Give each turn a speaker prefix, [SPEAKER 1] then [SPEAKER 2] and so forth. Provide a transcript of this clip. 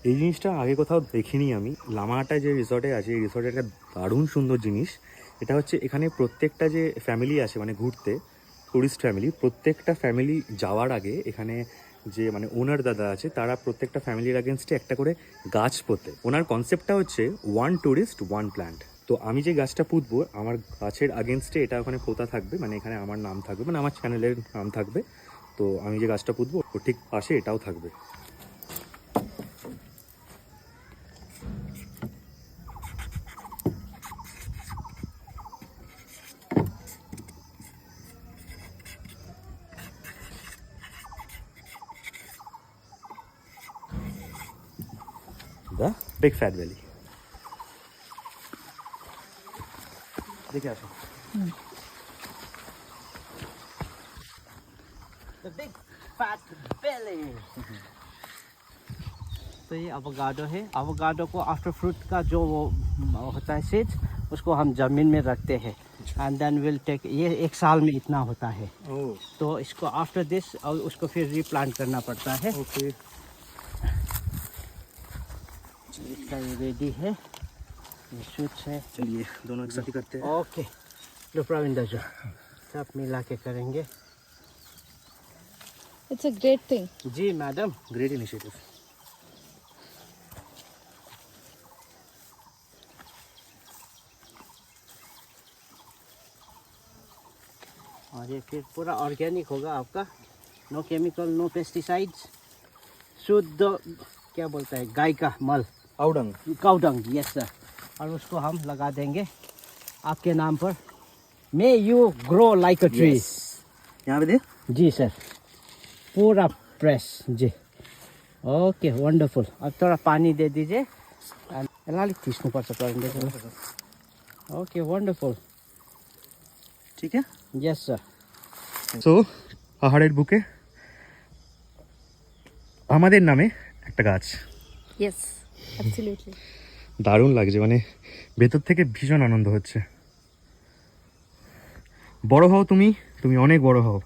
[SPEAKER 1] এই জিনিসটা আগে কোথাও দেখিনি আমি। লামাহাটায় যে রিসর্টে আছে, এই রিসর্টের একটা দারুণ সুন্দর জিনিস। এটা হচ্ছে এখানে প্রত্যেকটা যে ফ্যামিলি আসে মানে ঘুরতে, টুরিস্ট ফ্যামিলি, প্রত্যেকটা ফ্যামিলি যাওয়ার আগে এখানে যে মানে ওনার দাদা আছে তারা প্রত্যেকটা ফ্যামিলির আগেনস্টে একটা করে গাছ পোতে। ওনার কনসেপ্টটা হচ্ছে 1 টুরিস্ট 1 প্ল্যান্ট। তো আমি যে গাছটা পুঁতবো আমার গাছের আগেনস্টে এটা ওখানে পোতা থাকবে, মানে এখানে আমার নাম থাকবে, মানে আমার চ্যানেলের নাম থাকবে। তো আমি যে গাছটা পুঁতবো ওর ঠিক পাশে এটাও থাকবে। The big fat valley. দেখে আসো।
[SPEAKER 2] The big fat belly. तो ये एवोकाडो है। एवोकाडो को आफ्टर फ्रूट का जो वो होता है सीड्स, उसको हम जमीन में रखते हैं एंड देन विल टेक, ये 1 साल में इतना होता है।
[SPEAKER 1] ओह
[SPEAKER 2] तो इसको आफ्टर दिस उसको फिर रीप्लांट करना पड़ता है।
[SPEAKER 1] ओके।
[SPEAKER 2] इसका ये रेडी है, ये शूट्स है।
[SPEAKER 1] चलिए दोनों एक साथ ही करते हैं।
[SPEAKER 2] ओके लो प्रविंदर जो सब मिला के करेंगे।
[SPEAKER 3] It's a great thing.
[SPEAKER 2] जी मैडम।
[SPEAKER 1] Great initiative.
[SPEAKER 2] और ये फिर पूरा ऑर्गेनिक होगा आपका, नो केमिकल, नो पेस्टिसाइड्स, शुद्ध क्या बोलता है गाय का मल,
[SPEAKER 1] आउडंग।
[SPEAKER 2] Cow dung, yes sir. और उसको हम लगा देंगे आपके नाम पर। May you grow like a tree.
[SPEAKER 1] यहाँ पे दे।
[SPEAKER 2] जी सर, पूरा प्रेस जी। Okay wonderful. अब थोड़ा पानी दे दीजिए। अलिक थिच्नुपर्छ प्रविन्द। Okay wonderful.
[SPEAKER 1] ठीक है।
[SPEAKER 2] Yes sir.
[SPEAKER 1] সো পাহাড়ের বুকে আমাদের নামে একটা গাছ।
[SPEAKER 3] Yes, absolutely.
[SPEAKER 1] দারুণ লাগছে, মানে ভেতর থেকে ভীষণ আনন্দ হচ্ছে। বড় হও তুমি, তুমি অনেক বড় হও।